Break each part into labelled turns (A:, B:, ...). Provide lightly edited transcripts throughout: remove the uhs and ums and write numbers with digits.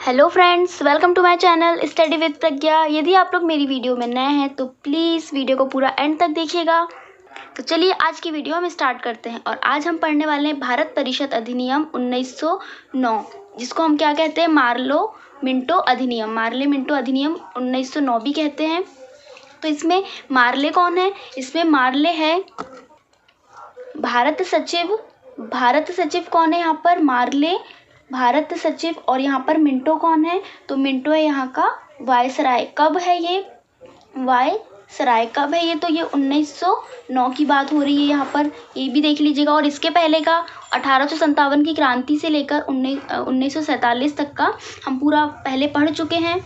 A: Hello friends, welcome to my channel study with Pragya. यदि आप लोग मेरी वीडियो में नए हैं तो प्लीज़ वीडियो को पूरा एंड तक देखिएगा। तो चलिए आज की वीडियो हम स्टार्ट करते हैं। और आज हम पढ़ने वाले हैं भारत परिषद अधिनियम 1909, जिसको हम क्या कहते हैं, मार्ले मिंटो अधिनियम 1909 भी कहते हैं। तो इसमें मार्ले कौन है? इसमें मार्ले है भारत सचिव कौन है यहाँ पर? मार्ले भारत सचिव। और यहाँ पर मिंटो कौन है? तो मिंटो है यहाँ का वायसराय। कब है ये वायसराय? कब है ये? तो ये 1909 की बात हो रही है यहाँ पर, ये भी देख लीजिएगा। और इसके पहले का 1857 की क्रांति से लेकर 1947 तक का हम पूरा पहले पढ़ चुके हैं।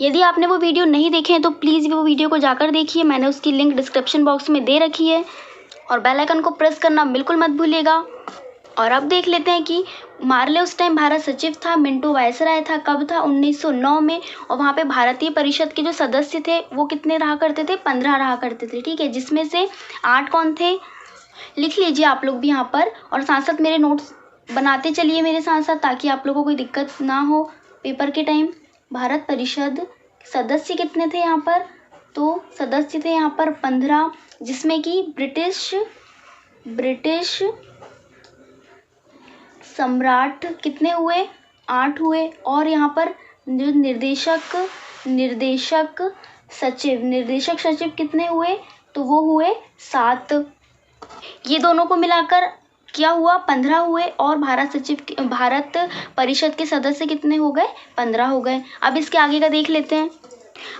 A: यदि आपने वो वीडियो नहीं देखे हैं तो प्लीज़ वो वीडियो को जाकर देखिए, मैंने उसकी लिंक डिस्क्रिप्शन बॉक्स में दे रखी है। और बेल आइकन को प्रेस करना बिल्कुल मत भूलिएगा। और अब देख लेते हैं कि मार्ले उस टाइम भारत सचिव था, मिंटो वायसराय था। कब था? 1909 में। और वहाँ पे भारतीय परिषद के जो सदस्य थे वो कितने रहा करते थे? 15 रहा करते थे, ठीक है। जिसमें से 8 कौन थे? लिख लीजिए आप लोग भी यहाँ पर, और साथ साथ मेरे नोट्स बनाते चलिए मेरे साथ साथ, ताकि आप लोगों को कोई दिक्कत ना हो पेपर के टाइम। भारत परिषद सदस्य कितने थे यहाँ पर? तो सदस्य थे यहाँ पर 15, जिसमें कि ब्रिटिश सम्राट कितने हुए? 8 हुए। और यहाँ पर जो निर्देशक सचिव कितने हुए? तो वो हुए 7। ये दोनों को मिलाकर क्या हुआ? 15 हुए। और भारत परिषद के सदस्य कितने हो गए? 15 हो गए। अब इसके आगे का देख लेते हैं।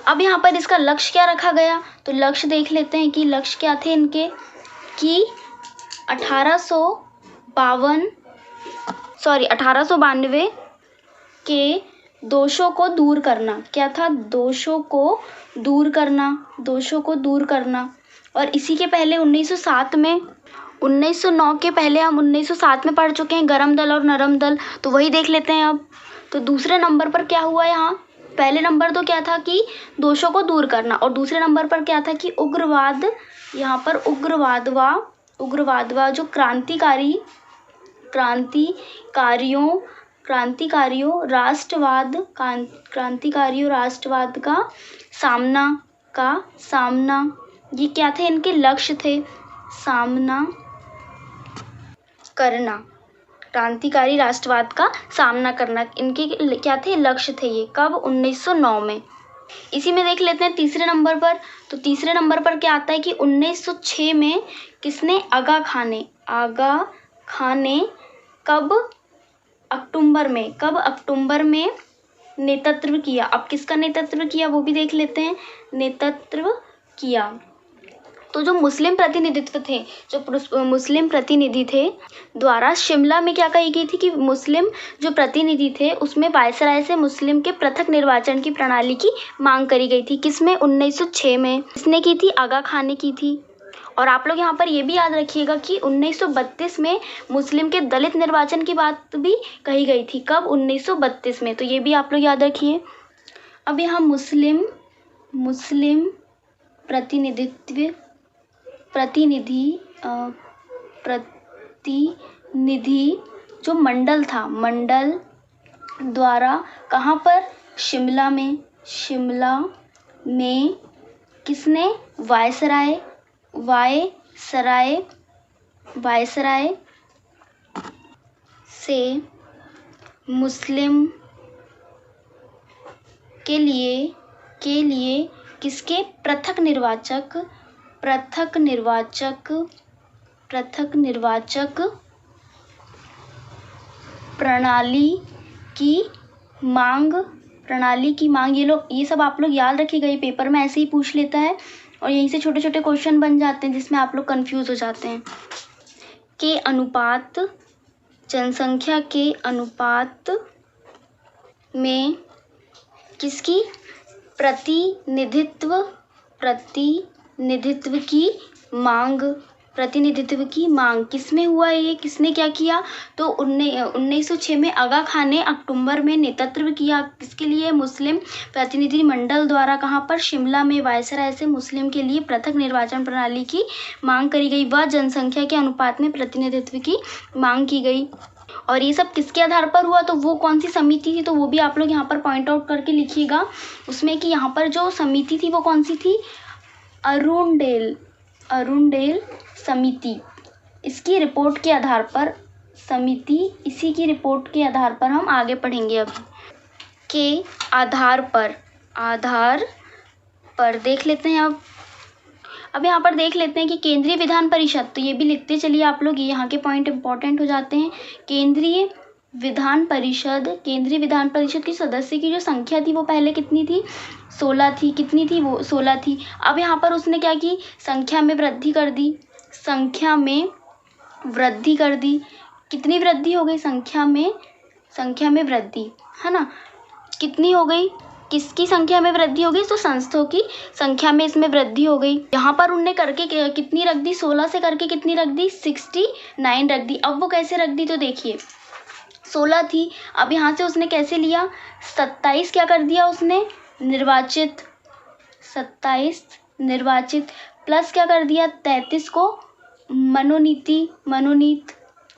A: अब यहाँ पर इसका लक्ष्य क्या रखा गया? तो लक्ष्य देख लेते हैं कि लक्ष्य क्या थे इनके, कि 1892 के दोषों को दूर करना। क्या था? दोषों को दूर करना। और इसी के पहले 1909 के पहले हम 1907 में पढ़ चुके हैं, गरम दल और नरम दल। तो वही देख लेते हैं अब। तो दूसरे नंबर पर क्या हुआ यहाँ? पहले नंबर तो क्या था कि दोषों को दूर करना, और दूसरे नंबर पर क्या था कि उग्रवाद। यहाँ पर उग्रवाद जो क्रांतिकारियों राष्ट्रवाद का सामना। ये क्या थे इनके लक्ष्य थे? सामना करना, क्रांतिकारी राष्ट्रवाद का सामना करना इनके क्या थे? लक्ष्य थे। ये कब? 1909 में। इसी में देख लेते हैं तीसरे नंबर पर। तो तीसरे नंबर पर क्या आता है कि 1906 में किसने? आगा खाने कब? अक्टूबर में नेतृत्व किया। अब किसका नेतृत्व किया वो भी देख लेते हैं। नेतृत्व किया तो जो मुस्लिम प्रतिनिधि थे द्वारा शिमला में क्या कही गई थी कि मुस्लिम जो प्रतिनिधि थे उसमें वायसराय से मुस्लिम के पृथक निर्वाचन की प्रणाली की मांग करी गई थी। किसमें? 1906 में। किसने की थी? आगा खान ने की थी। और आप लोग यहाँ पर ये भी याद रखिएगा कि 1932 में मुस्लिम के दलित निर्वाचन की बात भी कही गई थी। कब? 1932 में। तो ये भी आप लोग याद रखिए। अब यहाँ मुस्लिम प्रतिनिधि जो मंडल था, मंडल द्वारा कहाँ पर? शिमला में किसने? वायसराय से मुस्लिम के लिए किसके? पृथक निर्वाचक प्रणाली की मांग। ये सब आप लोग याद रखिएगा, ये पेपर में ऐसे ही पूछ लेता है और यहीं से छोटे छोटे क्वेश्चन बन जाते हैं जिसमें आप लोग कंफ्यूज हो जाते हैं। के अनुपात, जनसंख्या के अनुपात में किसकी? प्रतिनिधित्व की मांग किसमें हुआ? ये किसने क्या किया? तो 1906 में आगा खान ने अक्टूबर में नेतृत्व किया। किसके लिए? मुस्लिम प्रतिनिधि मंडल द्वारा कहाँ पर? शिमला में वायसराय से मुस्लिम के लिए पृथक निर्वाचन प्रणाली की मांग करी गई। वह जनसंख्या के अनुपात में प्रतिनिधित्व की मांग की गई। और ये सब किसके आधार पर हुआ, तो वो कौन सी समिति थी, तो वो भी आप लोग यहाँ पर पॉइंट आउट करके लिखिएगा उसमें कि यहाँ पर जो समिति थी वो कौन सी थी, अरुणडेल समिति। इसकी रिपोर्ट के आधार पर समिति, इसी की रिपोर्ट के आधार पर हम आगे पढ़ेंगे। अभी के आधार पर देख लेते हैं। अब यहाँ पर देख लेते हैं कि केंद्रीय विधान परिषद, तो ये भी लिखते चलिए आप लोग, ये यहाँ के पॉइंट इंपॉर्टेंट हो जाते हैं। केंद्रीय विधान परिषद की सदस्य की जो संख्या थी वो पहले कितनी थी, 16 थी। कितनी थी वो, 16 थी। अब यहाँ पर उसने क्या की, संख्या में वृद्धि कर दी, कितनी वृद्धि हो गई, संख्या में वृद्धि, है ना, कितनी हो गई, किसकी संख्या में वृद्धि हो गई, तो संस्थों की संख्या में इसमें वृद्धि हो गई। यहाँ पर उनने करके कितनी रख दी, 16 से करके कितनी रख दी, 69 रख दी। अब वो कैसे रख दी, तो देखिए 16 थी, अब यहाँ से उसने कैसे लिया, 27 क्या कर दिया उसने, निर्वाचित, 27 निर्वाचित, प्लस क्या कर दिया, 33 को मनोनीत,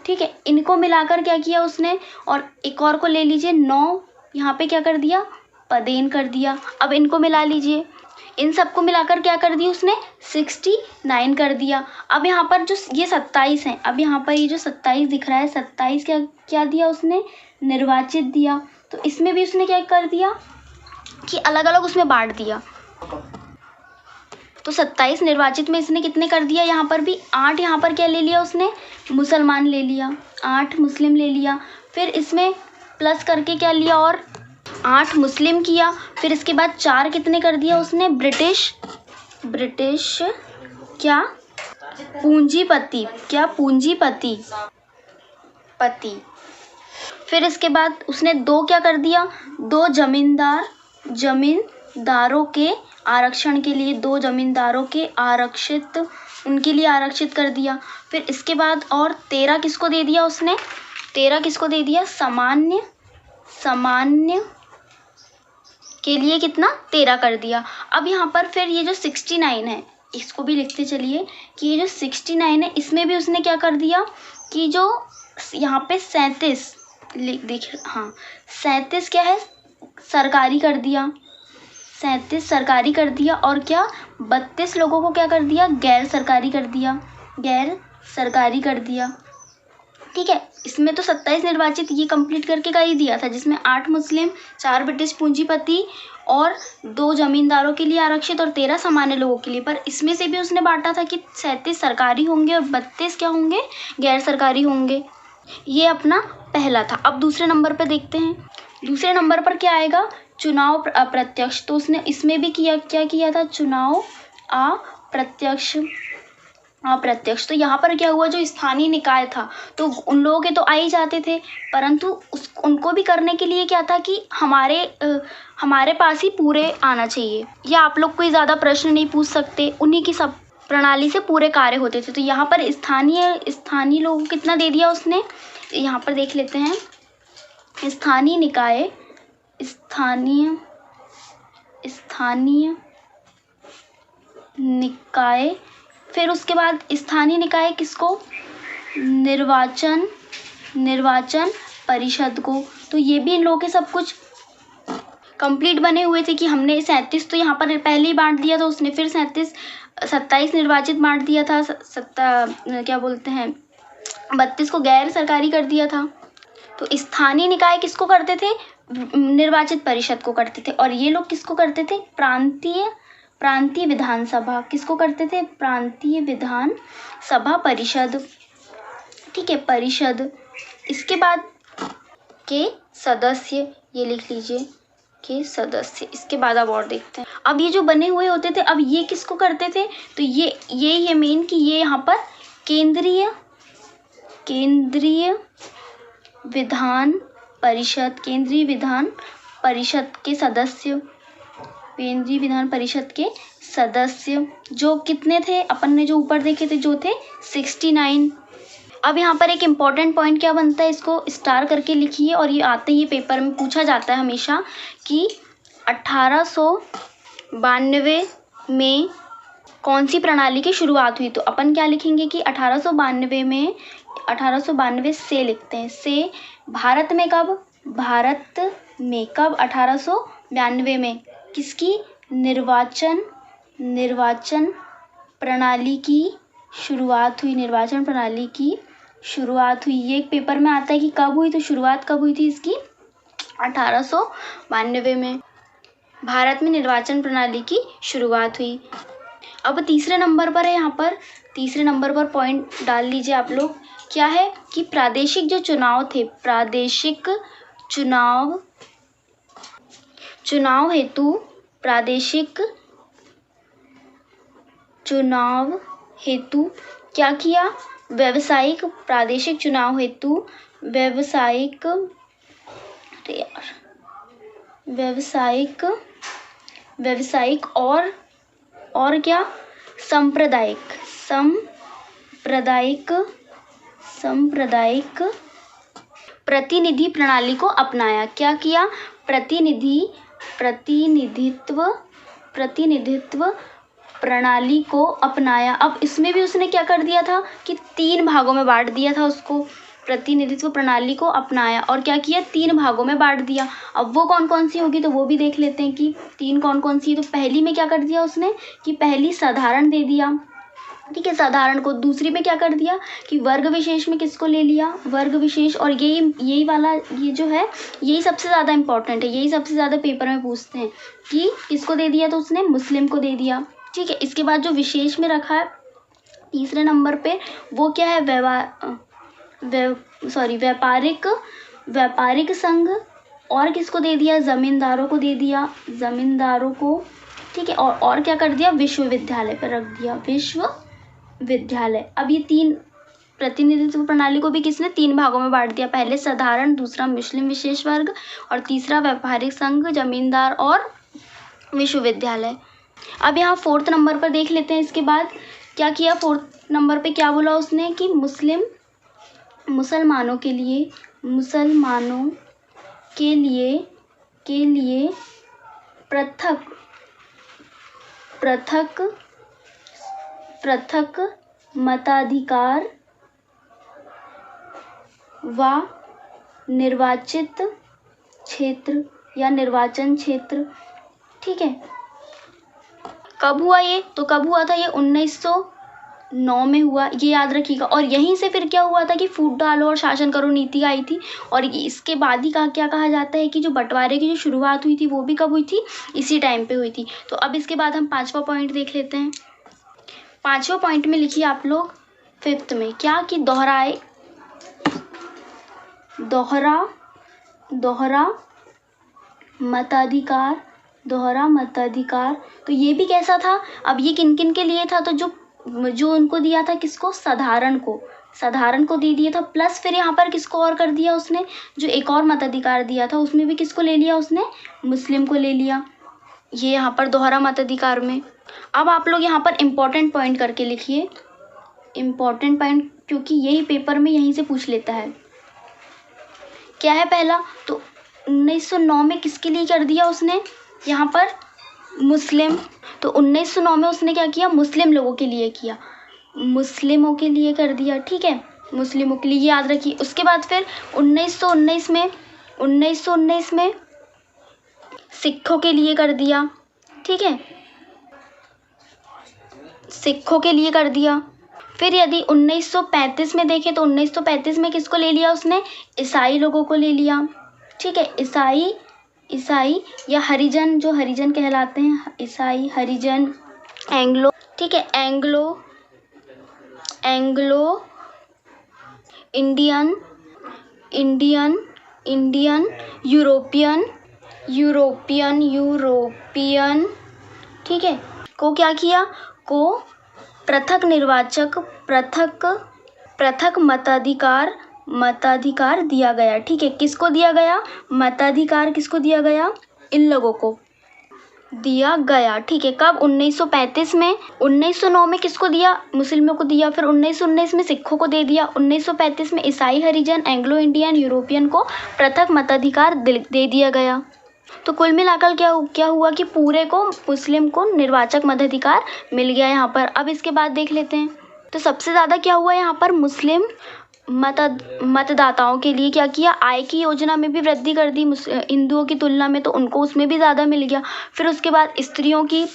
A: ठीक है। इनको मिलाकर क्या किया उसने, और एक और को ले लीजिए, 9 यहाँ पे क्या कर दिया, पदेन कर दिया। अब इनको मिला लीजिए, इन सबको मिलाकर क्या कर दिया उसने, 69 कर दिया। अब यहाँ पर जो ये 27 है, अब यहाँ पर ये जो 27 दिख रहा है, 27 क्या दिया उसने, निर्वाचित दिया। तो इसमें भी उसने क्या कर दिया कि अलग अलग उसमें बांट दिया। तो 27 निर्वाचित में इसने कितने कर दिया, यहाँ पर भी 8, यहाँ पर क्या ले लिया उसने, मुसलमान ले लिया, 8 मुस्लिम ले लिया। फिर इसमें प्लस करके क्या लिया, और 8 मुस्लिम किया। फिर इसके बाद 4 कितने कर दिया उसने, ब्रिटिश क्या, पूंजीपति, पति। फिर इसके बाद उसने 2 क्या कर दिया, 2 जमींदारों के आरक्षण के लिए, 2 जमींदारों के उनके लिए आरक्षित कर दिया। फिर इसके बाद और 13 किसको दे दिया उसने, 13 किसको दे दिया, सामान्य के लिए कितना, 13 कर दिया। अब यहाँ पर फिर ये जो 69 है, इसको भी लिखते चलिए कि ये जो 69 है, इसमें भी उसने क्या कर दिया कि जो यहाँ पे 37 37 क्या है, सरकारी कर दिया, 37 सरकारी कर दिया। और क्या, 32 लोगों को क्या कर दिया, गैर सरकारी कर दिया, ठीक है। इसमें तो 27 निर्वाचित ये कंप्लीट करके का ही दिया था, जिसमें 8 मुस्लिम, 4 ब्रिटिश पूंजीपति और 2 जमींदारों के लिए आरक्षित और 13 सामान्य लोगों के लिए। पर इसमें से भी उसने बांटा था कि 37 सरकारी होंगे और 32 क्या होंगे, गैर सरकारी होंगे। ये अपना पहला था। अब दूसरे नंबर पर देखते हैं, दूसरे नंबर पर क्या आएगा, चुनाव अप्रत्यक्ष। तो उसने इसमें भी क्या किया था, चुनाव अप्रत्यक्ष। तो यहाँ पर क्या हुआ, जो स्थानीय निकाय था तो उन लोगों के तो आ ही जाते थे, परंतु उनको भी करने के लिए क्या था कि हमारे पास ही पूरे आना चाहिए, या आप लोग कोई ज़्यादा प्रश्न नहीं पूछ सकते, उन्हीं की सब प्रणाली से पूरे कार्य होते थे। तो यहाँ पर स्थानीय लोगों को कितना दे दिया उसने, यहाँ पर देख लेते हैं, स्थानीय निकाय। फिर उसके बाद स्थानीय निकाय किसको, निर्वाचन परिषद को। तो ये भी इन लोगों के सब कुछ कंप्लीट बने हुए थे कि हमने 37 तो यहाँ पर पहले ही बांट दिया था उसने, फिर 27 निर्वाचित बांट दिया था, 32 को गैर सरकारी कर दिया था। तो स्थानीय निकाय किसको करते थे, निर्वाचित परिषद को करते थे। और ये लोग किसको करते थे, प्रांतीय विधानसभा, किसको करते थे, प्रांतीय विधानसभा परिषद, ठीक है, परिषद। इसके बाद के सदस्य, ये लिख लीजिए के सदस्य। इसके बाद अब और देखते हैं, अब ये जो बने हुए होते थे, अब ये किसको करते थे, तो ये मेन कि ये यहाँ पर केंद्रीय विधान परिषद के सदस्य, केंद्रीय विधान परिषद के सदस्य जो कितने थे, अपन ने जो ऊपर देखे थे जो थे 69। अब यहाँ पर एक इम्पॉर्टेंट पॉइंट क्या बनता है, इसको स्टार करके लिखिए, और ये आते ही पेपर में पूछा जाता है हमेशा कि 1892 में कौन सी प्रणाली की शुरुआत हुई। तो अपन क्या लिखेंगे कि 1892 में 1892 से लिखते हैं, से। भारत में कब? भारत में कब? 1892 में। किसकी? निर्वाचन प्रणाली की शुरुआत हुई। निर्वाचन प्रणाली की शुरुआत हुई। ये एक पेपर में आता है कि कब हुई, तो शुरुआत कब हुई थी इसकी? 1892 में भारत में निर्वाचन प्रणाली की शुरुआत हुई। अब तीसरे नंबर पर है, यहाँ पर तीसरे नंबर पर पॉइंट डाल लीजिए आप लोग। क्या है कि प्रादेशिक जो चुनाव थे, प्रादेशिक चुनाव हेतु क्या किया? प्रादेशिक चुनाव हेतु व्यावसायिक और क्या? सांप्रदायिक प्रतिनिधि प्रणाली को अपनाया। क्या किया? प्रतिनिधित्व प्रणाली को अपनाया। अब इसमें भी उसने क्या कर दिया था कि 3 भागों में बांट दिया था उसको। प्रतिनिधित्व प्रणाली को अपनाया और क्या किया? 3 भागों में बांट दिया। अब वो कौन कौन सी होगी तो वो भी देख लेते हैं कि 3 कौन कौन सी। तो पहली में क्या कर दिया उसने कि पहली साधारण दे दिया, ठीक है, साधारण को। दूसरी में क्या कर दिया कि वर्ग विशेष में किसको ले लिया? वर्ग विशेष। और यही वाला ये जो है यही सबसे ज़्यादा इम्पोर्टेंट है, यही सबसे ज़्यादा पेपर में पूछते हैं कि किसको दे दिया? तो उसने मुस्लिम को दे दिया, ठीक है। इसके बाद जो विशेष में रखा है तीसरे नंबर पे वो क्या है? व्यापारिक संघ। और किसको दे दिया? जमींदारों को दे दिया, जमींदारों को, ठीक है। और क्या कर दिया? विश्वविद्यालय पर रख दिया, विश्वविद्यालय। अब ये 3 प्रतिनिधित्व प्रणाली को भी किसने 3 भागों में बांट दिया। पहले साधारण, दूसरा मुस्लिम विशेष वर्ग और तीसरा व्यापारिक संघ, जमींदार और विश्वविद्यालय। अब यहाँ 4th नंबर पर देख लेते हैं। इसके बाद क्या किया? 4th नंबर पे क्या बोला उसने कि मुसलमानों के लिए पृथक मताधिकार व निर्वाचित क्षेत्र या निर्वाचन क्षेत्र, ठीक है। कब हुआ ये? तो कब हुआ था ये? 1909 में हुआ, ये याद रखिएगा। और यहीं से फिर क्या हुआ था कि फूट डालो और शासन करो नीति आई थी। और इसके बाद ही क्या कहा जाता है कि जो बंटवारे की जो शुरुआत हुई थी वो भी कब हुई थी? इसी टाइम पे हुई थी। तो अब इसके बाद हम 5वां पॉइंट देख लेते हैं। 5वां पॉइंट में लिखिए आप लोग 5th में क्या कि दोहरा मताधिकार। तो ये भी कैसा था? अब ये किन किन के लिए था? तो जो उनको दिया था किसको? साधारण को दे दिया था। प्लस फिर यहाँ पर किसको और कर दिया उसने? जो एक और मताधिकार दिया था उसमें भी किसको ले लिया उसने? मुस्लिम को ले लिया। ये यहाँ पर दोहरा मताधिकार में। अब आप लोग यहाँ पर इम्पोर्टेंट पॉइंट करके लिखिए, इम्पोर्टेंट पॉइंट, क्योंकि यही पेपर में यहीं से पूछ लेता है। क्या है पहला? तो 1909 में किसके लिए कर दिया उसने? यहाँ पर मुस्लिम। तो 1909 में उसने क्या किया? मुस्लिम लोगों के लिए किया, मुस्लिमों के लिए कर दिया, ठीक है, मुस्लिमों के लिए, याद रखिए। उसके बाद फिर 1919 में सिखों के लिए कर दिया, ठीक है, सिखों के लिए कर दिया। फिर यदि 1935 में देखें तो 1935 में किसको ले लिया उसने? ईसाई लोगों को ले लिया, ठीक है, ईसाई या हरिजन, जो हरिजन कहलाते हैं, ईसाई, हरिजन, एंग्लो, ठीक है, एंग्लो इंडियन, यूरोपियन, ठीक है, को क्या किया? को पृथक मताधिकार दिया गया, ठीक है। किसको दिया गया? मताधिकार किसको दिया गया? इन लोगों को दिया गया, ठीक है। कब? 1935 में। 1909 में किसको दिया? मुस्लिमों को दिया। फिर 1919 में सिखों को दे दिया। 1935 में ईसाई, हरिजन, एंग्लो इंडियन, यूरोपियन को पृथक मताधिकार दे दिया गया। तो कुल मिलाकर क्या हुआ कि पूरे को, मुस्लिम को निर्वाचक मताधिकार मिल गया यहाँ पर। अब इसके बाद देख लेते हैं तो सबसे ज़्यादा क्या हुआ यहाँ पर? मुस्लिम मतदाताओं के लिए क्या किया, आय की योजना में भी वृद्धि कर दी हिंदुओं की तुलना में, तो उनको उसमें भी ज़्यादा मिल गया। फिर उसके बाद स्त्रियों की,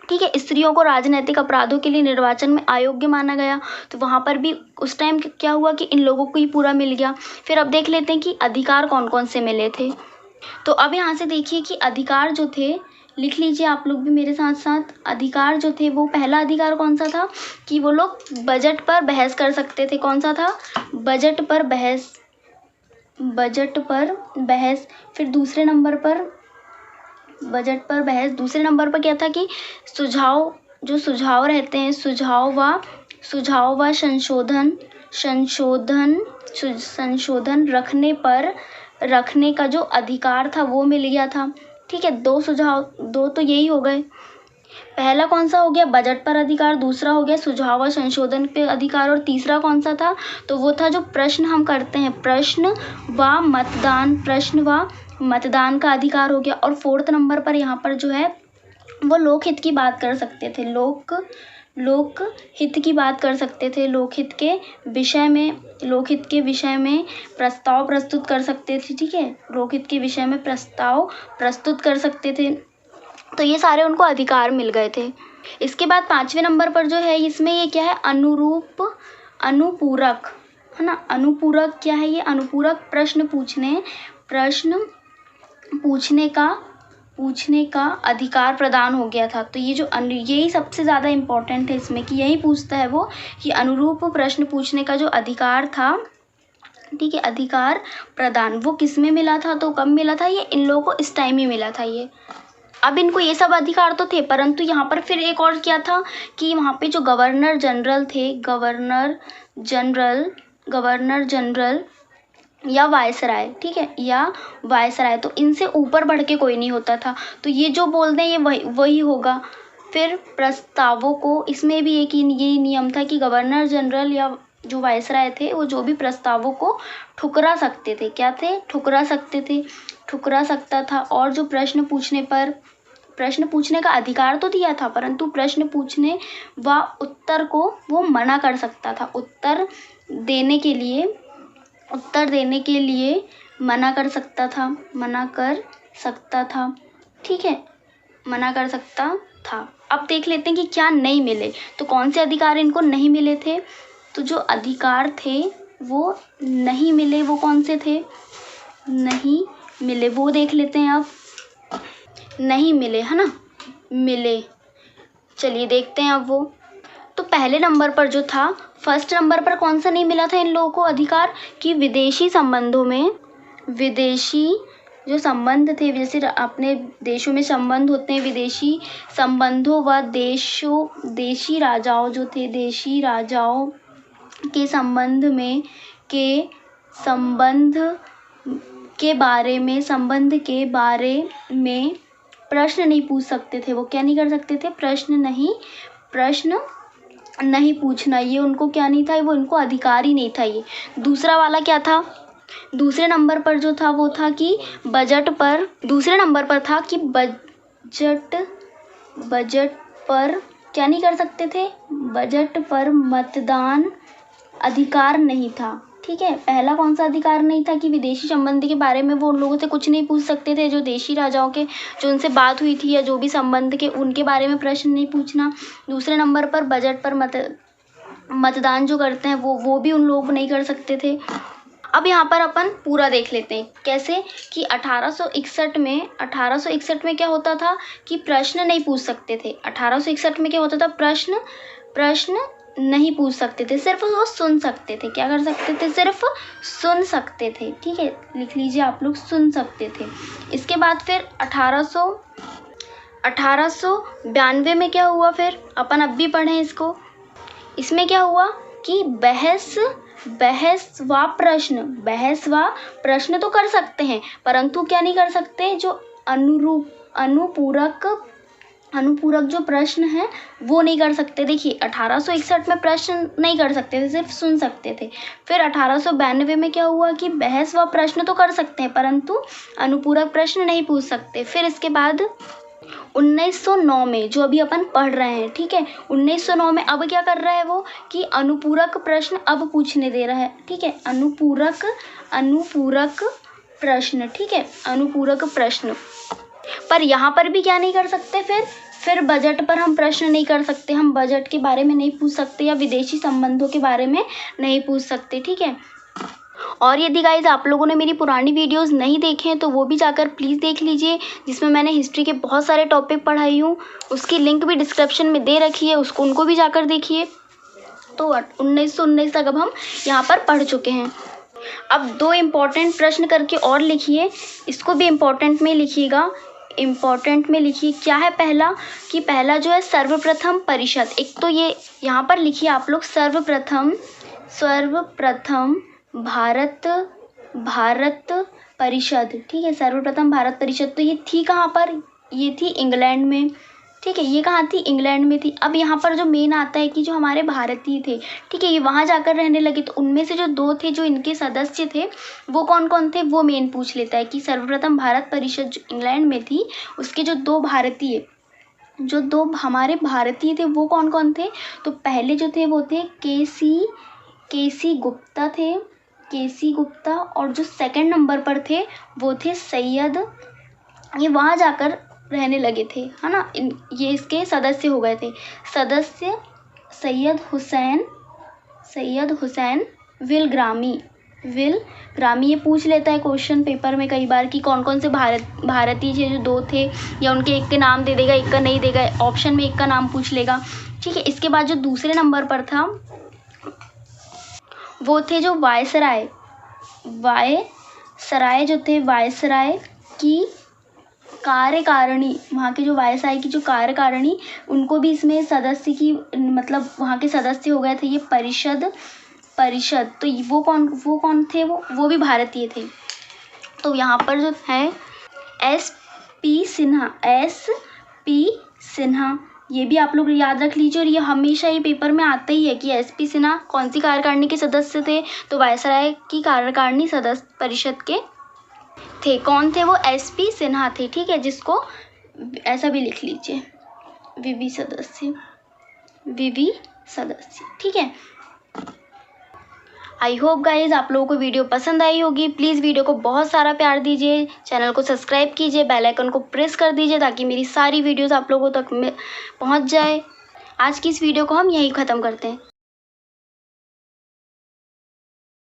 A: ठीक है, स्त्रियों को राजनैतिक अपराधों के लिए निर्वाचन में अयोग्य माना गया, तो वहाँ पर भी उस टाइम क्या हुआ कि इन लोगों को ही पूरा मिल गया। फिर अब देख लेते हैं कि अधिकार कौन कौन से मिले थे। तो अब यहाँ से देखिए कि अधिकार जो थे, लिख लीजिए आप लोग भी मेरे साथ साथ। अधिकार जो थे वो, पहला अधिकार कौन सा था कि वो लोग बजट पर बहस कर सकते थे। कौन सा था, बजट पर बहस, बजट पर बहस। फिर दूसरे नंबर पर बजट पर बहस, दूसरे नंबर पर क्या था कि सुझाव, जो सुझाव रहते हैं, सुझाव व संशोधन रखने का जो अधिकार था वो मिल गया था। ठीक है, दो तो यही हो गए। पहला कौन सा हो गया, बजट पर अधिकार, दूसरा हो गया सुझाव व संशोधन पे अधिकार, और तीसरा कौन सा था, तो वो था जो प्रश्न हम करते हैं, प्रश्न व मतदान का अधिकार हो गया। और फोर्थ नंबर पर यहाँ पर जो है वो लोकहित की बात कर सकते थे, लोकहित की बात कर सकते थे, लोकहित के विषय में प्रस्ताव प्रस्तुत कर सकते थे। ठीक है, लोकहित के विषय में प्रस्ताव प्रस्तुत कर सकते थे। तो ये सारे उनको अधिकार मिल गए थे। इसके बाद 5वें नंबर पर जो है, इसमें ये क्या है, अनुपूरक, है ना। अनुपूरक क्या है, ये अनुपूरक प्रश्न पूछने का अधिकार प्रदान हो गया था। तो ये जो यही सबसे ज़्यादा इम्पोर्टेंट है इसमें, कि यही पूछता है वो कि अनुरूप प्रश्न पूछने का जो अधिकार था, ठीक है, अधिकार प्रदान, वो किस में मिला था, तो कब मिला था, ये इन लोगों को इस टाइम ही मिला था ये। अब इनको ये सब अधिकार तो थे, परंतु यहाँ पर फिर एक और क्या था कि वहाँ पे जो गवर्नर जनरल थे, गवर्नर जनरल या वायसराय, ठीक है, या वायसराय, तो इनसे ऊपर बढ़ के कोई नहीं होता था। तो ये जो बोल दें ये वही होगा। फिर प्रस्तावों को, इसमें भी एक यही नियम था कि गवर्नर जनरल या जो वायसराय थे वो जो भी प्रस्तावों को ठुकरा सकते थे, क्या थे, ठुकरा सकता था। और जो प्रश्न पूछने का अधिकार तो दिया था, परंतु प्रश्न पूछने व उत्तर को वो मना कर सकता था, उत्तर देने के लिए मना कर सकता था, ठीक है, मना कर सकता था। अब देख लेते हैं कि क्या नहीं मिले, तो कौन से अधिकार इनको नहीं मिले थे। तो जो अधिकार थे वो नहीं मिले, वो कौन से थे, नहीं मिले, वो देख लेते हैं। अब नहीं मिले, है ना, मिले, चलिए देखते हैं अब वो। तो पहले नंबर पर जो था, फर्स्ट नंबर पर कौन सा नहीं मिला था इन लोगों को अधिकार, कि विदेशी संबंधों में, विदेशी जो संबंध थे, जैसे अपने देशों में संबंध होते हैं, विदेशी संबंधों व देशी राजाओं जो थे, देशी राजाओं के संबंध के बारे में प्रश्न नहीं पूछ सकते थे। वो क्या नहीं कर सकते थे, प्रश्न नहीं पूछना, ये उनको क्या नहीं था, वो उनको अधिकार ही नहीं था ये। दूसरा वाला क्या था, दूसरे नंबर पर जो था वो था कि बजट पर, दूसरे नंबर पर था कि बजट पर क्या नहीं कर सकते थे, बजट पर मतदान अधिकार नहीं था। ठीक है, पहला कौन सा अधिकार नहीं था कि विदेशी संबंध के बारे में वो उन लोगों से कुछ नहीं पूछ सकते थे, जो देशी राजाओं के, जो उनसे बात हुई थी या जो भी संबंध के, उनके बारे में प्रश्न नहीं पूछना। दूसरे नंबर पर बजट पर मतदान जो करते हैं वो भी उन लोग नहीं कर सकते थे। अब यहाँ पर अपन पूरा देख लेते हैं कैसे, कि 1861 में क्या होता था कि प्रश्न नहीं पूछ सकते थे। 1861 में क्या होता था, प्रश्न नहीं पूछ सकते थे, सिर्फ वो सुन सकते थे। क्या कर सकते थे, सिर्फ सुन सकते थे। ठीक है, लिख लीजिए आप लोग, सुन सकते थे। इसके बाद फिर 1892 में क्या हुआ, फिर अपन अब भी पढ़ें इसको। इसमें क्या हुआ कि बहस व प्रश्न तो कर सकते हैं, परंतु क्या नहीं कर सकते, जो अनुपूरक जो प्रश्न है वो नहीं कर सकते। देखिए 1861 में प्रश्न नहीं कर सकते थे, सिर्फ सुन सकते थे। फिर 1892 में क्या हुआ कि बहस व प्रश्न तो कर सकते हैं, परंतु अनुपूरक प्रश्न नहीं पूछ सकते। फिर इसके बाद 1909 में जो अभी अपन पढ़ रहे हैं, ठीक है, 1909 में अब क्या कर रहा है वो कि अनुपूरक प्रश्न अब पूछने दे रहा है, ठीक है, अनुपूरक प्रश्न, ठीक है, अनुपूरक प्रश्न। पर यहाँ पर भी क्या नहीं कर सकते, फिर बजट पर हम प्रश्न नहीं कर सकते, हम बजट के बारे में नहीं पूछ सकते या विदेशी संबंधों के बारे में नहीं पूछ सकते, ठीक है। और यदि गाइज आप लोगों ने मेरी पुरानी वीडियोस नहीं देखे हैं तो वो भी जाकर प्लीज़ देख लीजिए, जिसमें मैंने हिस्ट्री के बहुत सारे टॉपिक पढ़ाई हूँ, उसकी लिंक भी डिस्क्रिप्शन में दे रखी है, उनको भी जाकर देखिए। तो 1919 तक अब हम यहाँ पर पढ़ चुके हैं। अब 2 इम्पॉर्टेंट प्रश्न करके और लिखिए, इसको भी इम्पॉर्टेंट में लिखिएगा, इम्पॉर्टेंट में लिखिए। क्या है पहला कि पहला जो है सर्वप्रथम परिषद, एक तो ये यहाँ पर लिखिए आप लोग सर्वप्रथम भारत परिषद, ठीक है, सर्वप्रथम भारत परिषद। तो ये थी कहाँ पर, ये थी इंग्लैंड में, ठीक है, ये कहाँ थी, इंग्लैंड में थी। अब यहाँ पर जो मेन आता है कि जो हमारे भारतीय थे, ठीक है, ये वहाँ जाकर रहने लगे, तो उनमें से जो 2 थे जो इनके सदस्य थे वो कौन कौन थे, वो मेन पूछ लेता है कि सर्वप्रथम भारत परिषद जो इंग्लैंड में थी उसके जो 2 हमारे भारतीय थे वो कौन कौन थे। तो पहले जो थे वो थे केसी गुप्ता थे, केसी गुप्ता, और जो सेकंड नंबर पर थे वो थे सैयद, ये वहाँ जाकर रहने लगे थे, है ना, ये इसके सदस्य हो गए थे, सदस्य सैयद हुसैन विलग्रामी, ये पूछ लेता है क्वेश्चन पेपर में कई बार कि कौन कौन से भारतीय थे जो 2 थे, या उनके एक के नाम दे देगा, एक का नहीं देगा, ऑप्शन में एक का नाम पूछ लेगा, ठीक है। इसके बाद जो दूसरे नंबर पर था वो थे जो वायसराय जो थे, वायसराय की कार्यकारिणी, वहाँ के जो वायसराय की जो कार्यकारिणी, उनको भी इसमें सदस्य की, मतलब वहाँ के सदस्य हो गए थे ये परिषद। तो वो कौन थे, वो भी भारतीय थे। तो यहाँ पर जो है SP सिन्हा, ये भी आप लोग याद रख लीजिए, और ये हमेशा ही पेपर में आता ही है कि SP सिन्हा कौन सी कार्यकारिणी के सदस्य थे, तो वायसराय की कार्यकारिणी सदस्य परिषद के थे। कौन थे वो, SP सिन्हा थे, ठीक है, जिसको ऐसा भी लिख लीजिए, विवि सदस्य, ठीक है। आई होप गाइज आप लोगों को वीडियो पसंद आई होगी। प्लीज़ वीडियो को बहुत सारा प्यार दीजिए, चैनल को सब्सक्राइब कीजिए, बेल आइकन को प्रेस कर दीजिए ताकि मेरी सारी वीडियोस आप लोगों तक पहुंच जाए। आज की इस वीडियो को हम यहीं ख़त्म करते हैं।